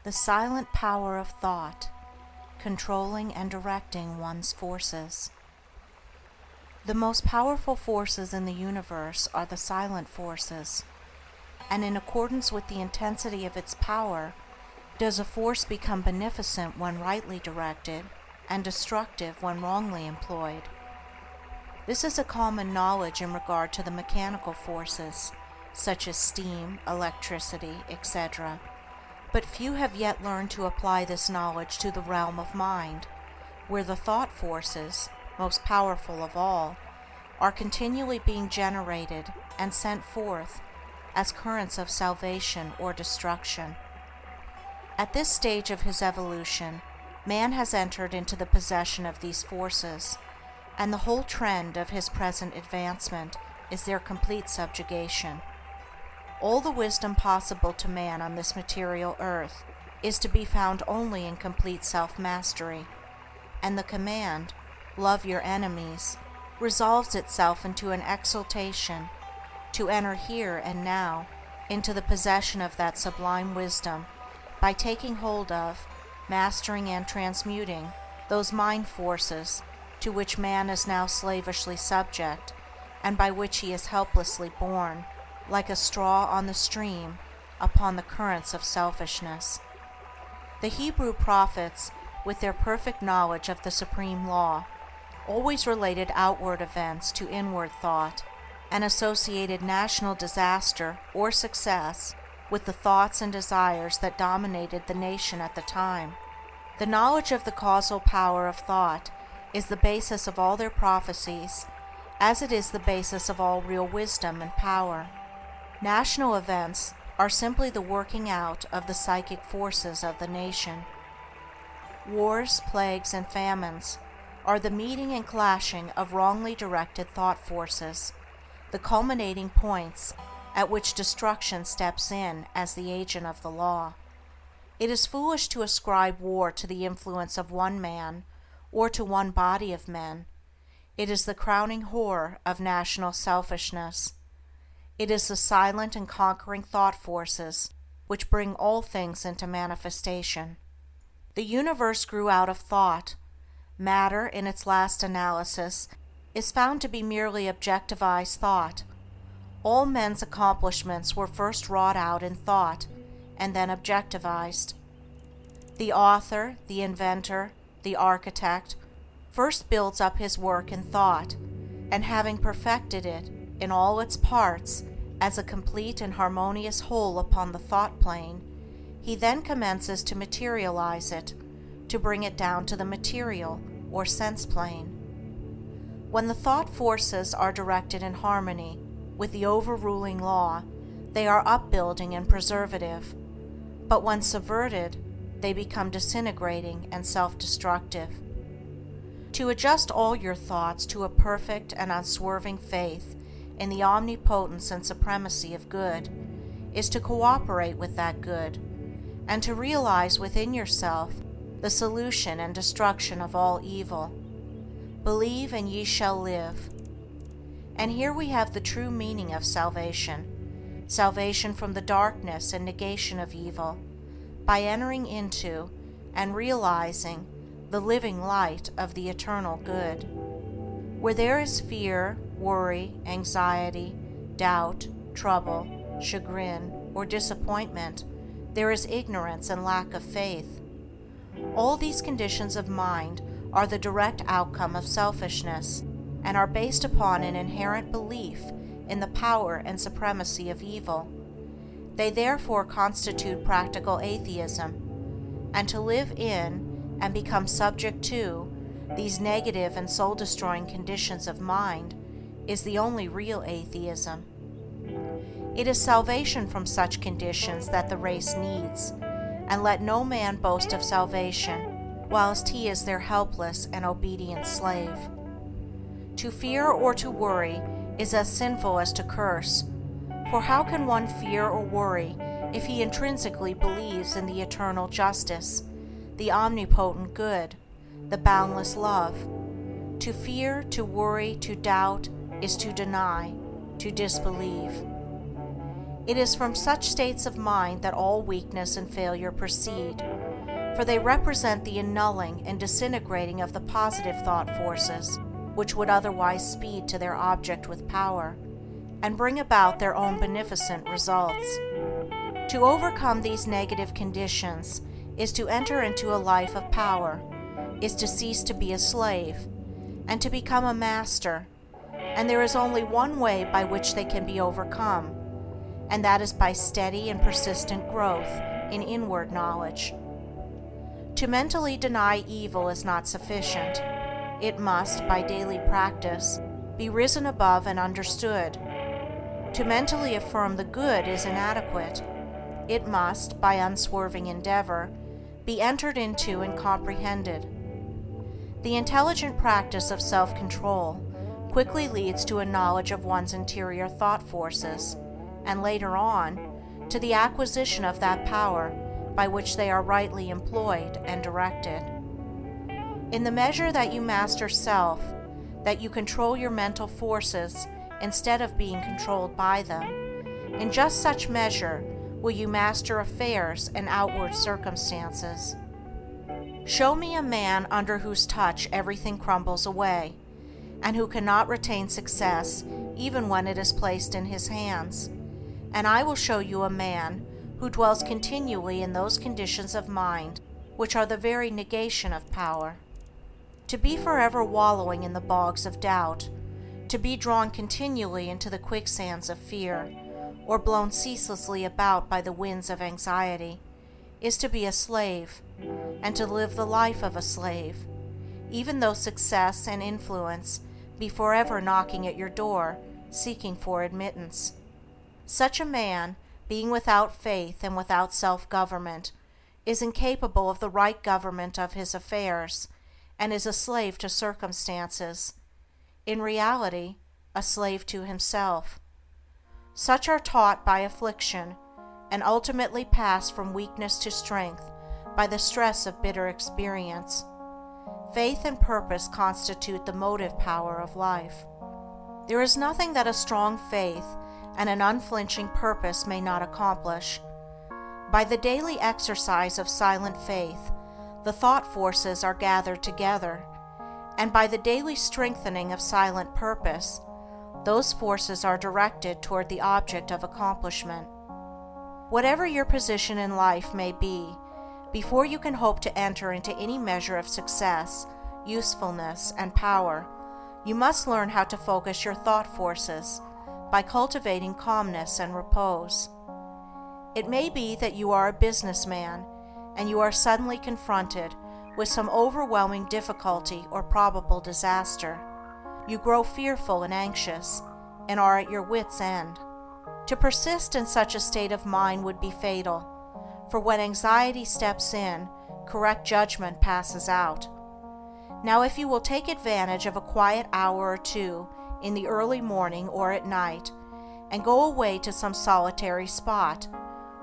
The silent power of thought, controlling and directing one's forces. The most powerful forces in the universe are the silent forces, and in accordance with the intensity of its power, does a force become beneficent when rightly directed, and destructive when wrongly employed. This is a common knowledge in regard to the mechanical forces, such as steam, electricity, etc., but few have yet learned to apply this knowledge to the realm of mind, where the thought forces, most powerful of all, are continually being generated and sent forth as currents of salvation or destruction. At this stage of his evolution, man has entered into the possession of these forces, and the whole trend of his present advancement is their complete subjugation. All the wisdom possible to man on this material earth is to be found only in complete self-mastery, and the command, "Love your enemies," resolves itself into an exaltation to enter here and now into the possession of that sublime wisdom by taking hold of, mastering and transmuting those mind forces to which man is now slavishly subject, and by which he is helplessly borne, like a straw on the stream, upon the currents of selfishness. The Hebrew prophets, with their perfect knowledge of the supreme law, always related outward events to inward thought, and associated national disaster or success with the thoughts and desires that dominated the nation at the time. The knowledge of the causal power of thought is the basis of all their prophecies, as it is the basis of all real wisdom and power. National events are simply the working out of the psychic forces of the nation. Wars, plagues, and famines are the meeting and clashing of wrongly directed thought forces, the culminating points at which destruction steps in as the agent of the law. It is foolish to ascribe war to the influence of one man or to one body of men. It is the crowning horror of national selfishness. It is the silent and conquering thought forces which bring all things into manifestation. The universe grew out of thought. Matter, in its last analysis, is found to be merely objectivized thought. All men's accomplishments were first wrought out in thought, and then objectivized. The author, the inventor, the architect, first builds up his work in thought, and having perfected it in all its parts as a complete and harmonious whole upon the thought plane, he then commences to materialize it, to bring it down to the material or sense plane. When the thought forces are directed in harmony with the overruling law, they are upbuilding and preservative, but when subverted, they become disintegrating and self-destructive. To adjust all your thoughts to a perfect and unswerving faith in the omnipotence and supremacy of good is to cooperate with that good, and to realize within yourself the solution and destruction of all evil. Believe and ye shall live. And here we have the true meaning of salvation, salvation from the darkness and negation of evil, by entering into and realizing the living light of the eternal good. Where there is fear, worry, anxiety, doubt, trouble, chagrin, or disappointment, there is ignorance and lack of faith. All these conditions of mind are the direct outcome of selfishness, and are based upon an inherent belief in the power and supremacy of evil. They therefore constitute practical atheism, and to live in and become subject to these negative and soul-destroying conditions of mind is the only real atheism. It is salvation from such conditions that the race needs, and let no man boast of salvation whilst he is their helpless and obedient slave. To fear or to worry is as sinful as to curse, for how can one fear or worry if he intrinsically believes in the eternal justice, the omnipotent good, the boundless love? To fear, to worry, to doubt is to deny, to disbelieve. It is from such states of mind that all weakness and failure proceed, for they represent the annulling and disintegrating of the positive thought forces which would otherwise speed to their object with power, and bring about their own beneficent results. To overcome these negative conditions is to enter into a life of power, is to cease to be a slave, and to become a master, and there is only one way by which they can be overcome, and that is by steady and persistent growth in inward knowledge. To mentally deny evil is not sufficient. It must, by daily practice, be risen above and understood. To mentally affirm the good is inadequate. It must, by unswerving endeavor, be entered into and comprehended. The intelligent practice of self-control quickly leads to a knowledge of one's interior thought forces, and later on, to the acquisition of that power by which they are rightly employed and directed. In the measure that you master self, that you control your mental forces instead of being controlled by them, in just such measure will you master affairs and outward circumstances. Show me a man under whose touch everything crumbles away, and who cannot retain success even when it is placed in his hands, and I will show you a man who dwells continually in those conditions of mind which are the very negation of power. To be forever wallowing in the bogs of doubt, to be drawn continually into the quicksands of fear, or blown ceaselessly about by the winds of anxiety, is to be a slave, and to live the life of a slave, even though success and influence be forever knocking at your door, seeking for admittance. Such a man, being without faith and without self-government, is incapable of the right government of his affairs, and is a slave to circumstances, in reality, a slave to himself. Such are taught by affliction, and ultimately pass from weakness to strength by the stress of bitter experience. Faith and purpose constitute the motive power of life. There is nothing that a strong faith and an unflinching purpose may not accomplish. By the daily exercise of silent faith, the thought forces are gathered together, and by the daily strengthening of silent purpose, those forces are directed toward the object of accomplishment. Whatever your position in life may be, before you can hope to enter into any measure of success, usefulness, and power, you must learn how to focus your thought forces by cultivating calmness and repose. It may be that you are a businessman and you are suddenly confronted with some overwhelming difficulty or probable disaster. You grow fearful and anxious and are at your wits' end. To persist in such a state of mind would be fatal, for when anxiety steps in, correct judgment passes out. Now, if you will take advantage of a quiet hour or two in the early morning or at night, and go away to some solitary spot,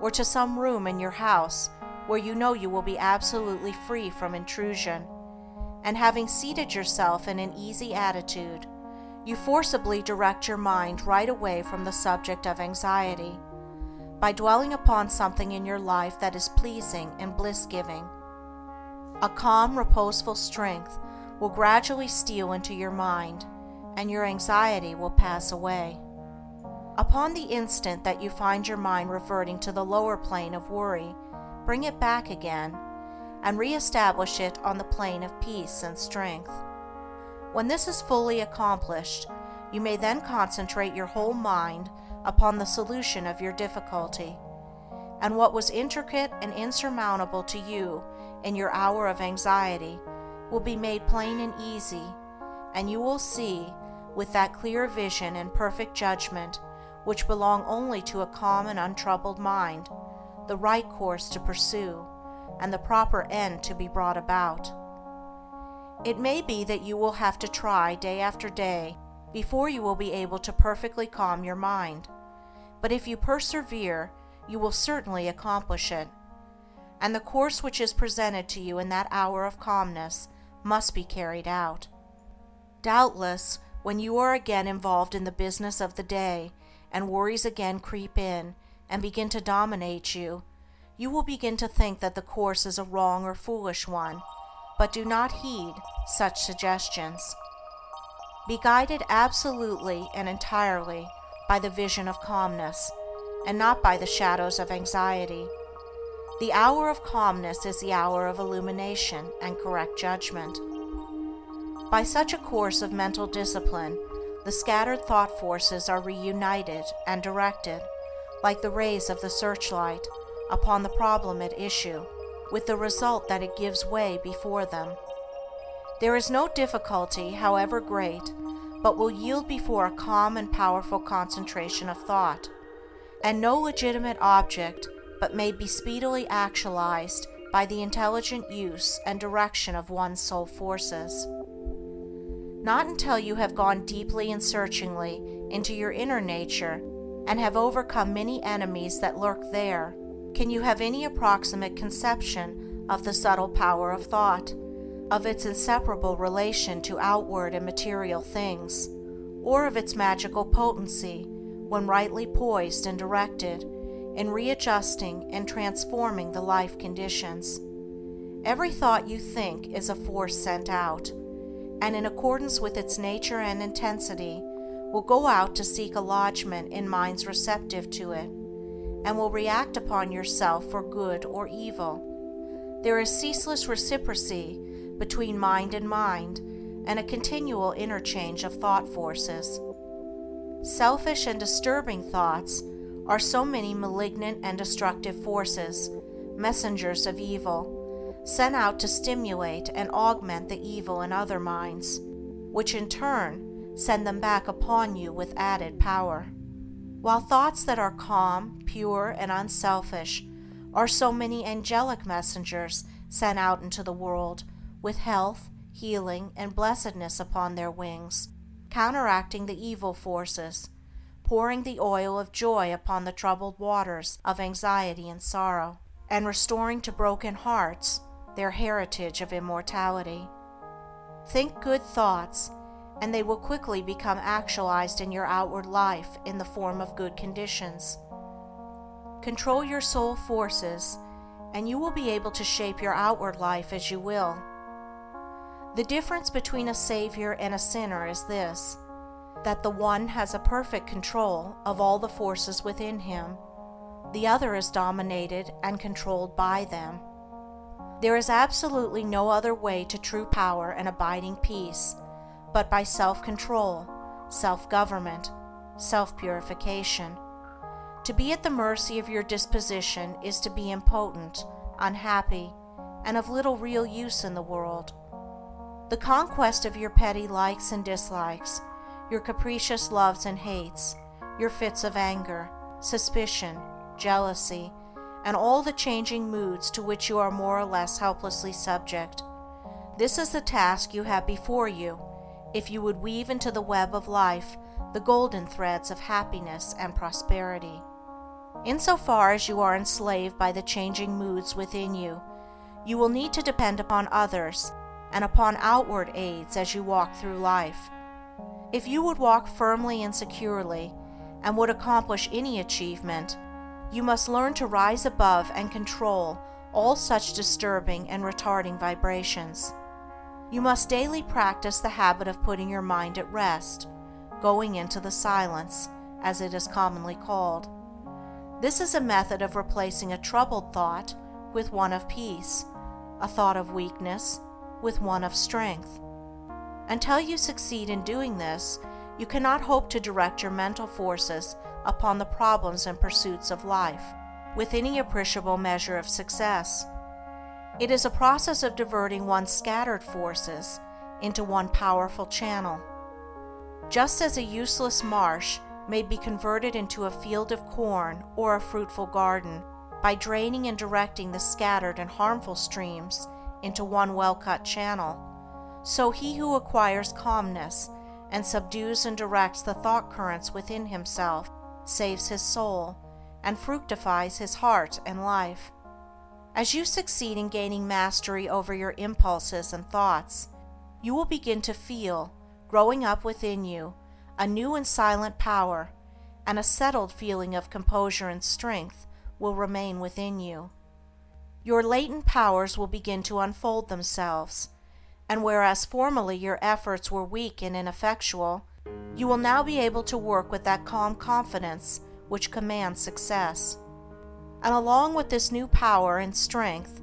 or to some room in your house where you know you will be absolutely free from intrusion, and having seated yourself in an easy attitude, you forcibly direct your mind right away from the subject of anxiety, by dwelling upon something in your life that is pleasing and bliss-giving. A calm, reposeful strength will gradually steal into your mind, and your anxiety will pass away. Upon the instant that you find your mind reverting to the lower plane of worry, bring it back again, and re-establish it on the plane of peace and strength. When this is fully accomplished, you may then concentrate your whole mind upon the solution of your difficulty, and what was intricate and insurmountable to you in your hour of anxiety will be made plain and easy, and you will see, with that clear vision and perfect judgment which belong only to a calm and untroubled mind, the right course to pursue, and the proper end to be brought about. It may be that you will have to try day after day before you will be able to perfectly calm your mind, but if you persevere, you will certainly accomplish it, and the course which is presented to you in that hour of calmness must be carried out. Doubtless, when you are again involved in the business of the day, and worries again creep in, and begin to dominate you, you will begin to think that the course is a wrong or foolish one, but do not heed such suggestions. Be guided absolutely and entirely by the vision of calmness, and not by the shadows of anxiety. The hour of calmness is the hour of illumination and correct judgment. By such a course of mental discipline, the scattered thought forces are reunited and directed, like the rays of the searchlight, upon the problem at issue, with the result that it gives way before them. There is no difficulty, however great, but will yield before a calm and powerful concentration of thought, and no legitimate object but may be speedily actualized by the intelligent use and direction of one's soul forces. Not until you have gone deeply and searchingly into your inner nature and have overcome many enemies that lurk there, can you have any approximate conception of the subtle power of thought, of its inseparable relation to outward and material things, or of its magical potency, when rightly poised and directed, in readjusting and transforming the life conditions. Every thought you think is a force sent out, and in accordance with its nature and intensity, will go out to seek a lodgment in minds receptive to it, and will react upon yourself for good or evil. There is ceaseless reciprocity between mind, and a continual interchange of thought forces. Selfish and disturbing thoughts are so many malignant and destructive forces, messengers of evil, sent out to stimulate and augment the evil in other minds, which in turn send them back upon you with added power. While thoughts that are calm, pure, and unselfish are so many angelic messengers sent out into the world with health, healing, and blessedness upon their wings, counteracting the evil forces, pouring the oil of joy upon the troubled waters of anxiety and sorrow, and restoring to broken hearts their heritage of immortality. Think good thoughts, and they will quickly become actualized in your outward life in the form of good conditions. Control your soul forces, and you will be able to shape your outward life as you will. The difference between a savior and a sinner is this, that the one has a perfect control of all the forces within him, the other is dominated and controlled by them. There is absolutely no other way to true power and abiding peace but by self-control, self-government, self-purification. To be at the mercy of your disposition is to be impotent, unhappy, and of little real use in the world. The conquest of your petty likes and dislikes, your capricious loves and hates, your fits of anger, suspicion, jealousy, and all the changing moods to which you are more or less helplessly subject. This is the task you have before you, if you would weave into the web of life the golden threads of happiness and prosperity. Insofar as you are enslaved by the changing moods within you, you will need to depend upon others and upon outward aids as you walk through life. If you would walk firmly and securely, and would accomplish any achievement, you must learn to rise above and control all such disturbing and retarding vibrations. You must daily practice the habit of putting your mind at rest, going into the silence, as it is commonly called. This is a method of replacing a troubled thought with one of peace, a thought of weakness with one of strength. Until you succeed in doing this, you cannot hope to direct your mental forces upon the problems and pursuits of life with any appreciable measure of success. It is a process of diverting one's scattered forces into one powerful channel. Just as a useless marsh may be converted into a field of corn or a fruitful garden by draining and directing the scattered and harmful streams into one well-cut channel, so he who acquires calmness and subdues and directs the thought currents within himself saves his soul and fructifies his heart and life. As you succeed in gaining mastery over your impulses and thoughts, you will begin to feel, growing up within you, a new and silent power, and a settled feeling of composure and strength will remain within you. Your latent powers will begin to unfold themselves, and whereas formerly your efforts were weak and ineffectual, you will now be able to work with that calm confidence which commands success. And along with this new power and strength,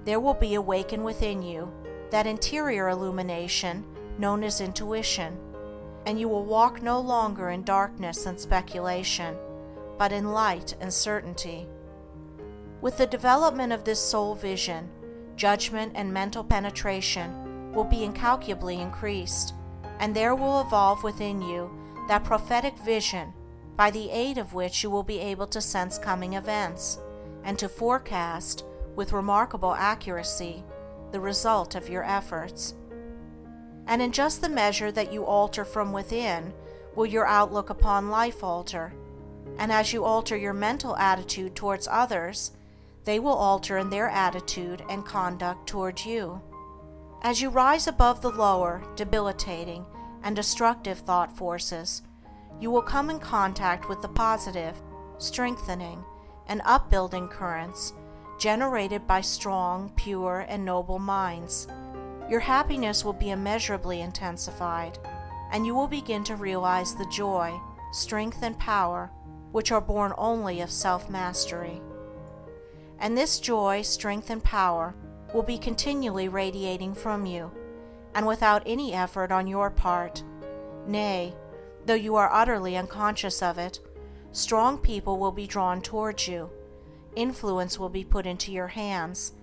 there will be awakened within you that interior illumination known as intuition, and you will walk no longer in darkness and speculation, but in light and certainty. With the development of this soul vision, judgment and mental penetration will be incalculably increased, and there will evolve within you that prophetic vision by the aid of which you will be able to sense coming events and to forecast with remarkable accuracy the result of your efforts. And in just the measure that you alter from within will your outlook upon life alter, and as you alter your mental attitude towards others, they will alter in their attitude and conduct towards you. As you rise above the lower, debilitating, and destructive thought forces, you will come in contact with the positive, strengthening, and upbuilding currents generated by strong, pure, and noble minds. Your happiness will be immeasurably intensified, and you will begin to realize the joy, strength, and power which are born only of self-mastery. And this joy, strength, and power will be continually radiating from you, and without any effort on your part. Nay, though you are utterly unconscious of it, strong people will be drawn towards you, influence will be put into your hands,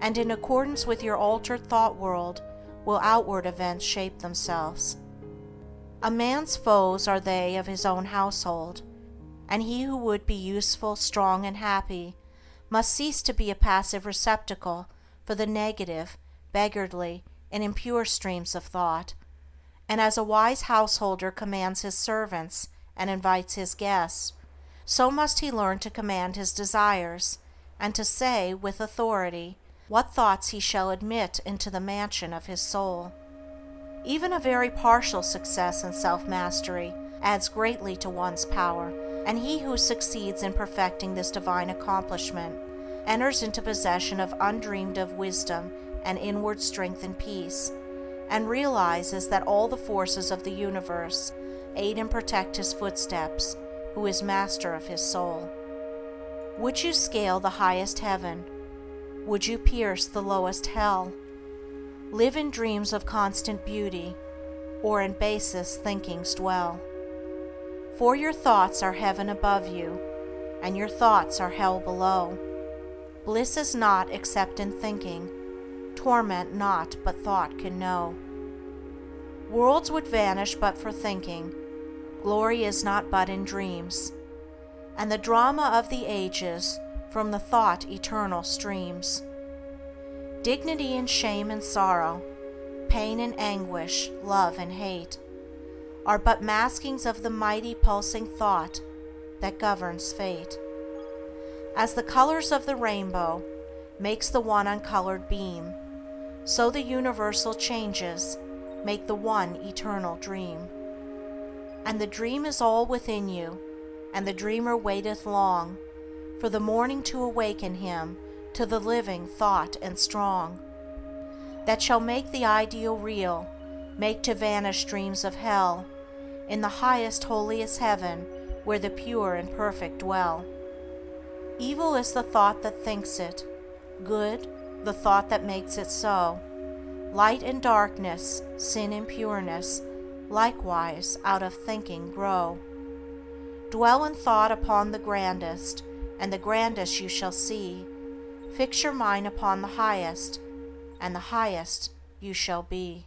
and in accordance with your altered thought world will outward events shape themselves. A man's foes are they of his own household, and he who would be useful, strong, and happy must cease to be a passive receptacle for the negative, beggarly, and impure streams of thought, and as a wise householder commands his servants and invites his guests, so must he learn to command his desires, and to say, with authority, what thoughts he shall admit into the mansion of his soul. Even a very partial success in self-mastery adds greatly to one's power, and he who succeeds in perfecting this divine accomplishment enters into possession of undreamed-of wisdom and inward strength and peace, and realizes that all the forces of the universe aid and protect his footsteps, who is master of his soul. Would you scale the highest heaven? Would you pierce the lowest hell? Live in dreams of constant beauty, or in basest thinkings dwell? For your thoughts are heaven above you, and your thoughts are hell below. Bliss is not except in thinking, torment not but thought can know. Worlds would vanish but for thinking, glory is not but in dreams, and the drama of the ages from the thought eternal streams. Dignity and shame and sorrow, pain and anguish, love and hate, are but maskings of the mighty pulsing thought that governs fate. As the colors of the rainbow makes the one uncolored beam, so the universal changes make the one eternal dream. And the dream is all within you, and the dreamer waiteth long for the morning to awaken him to the living thought and strong, that shall make the ideal real, make to vanish dreams of hell, in the highest holiest heaven where the pure and perfect dwell. Evil is the thought that thinks it, good the thought that makes it so. Light and darkness, sin and pureness, likewise out of thinking grow. Dwell in thought upon the grandest, and the grandest you shall see. Fix your mind upon the highest, and the highest you shall be.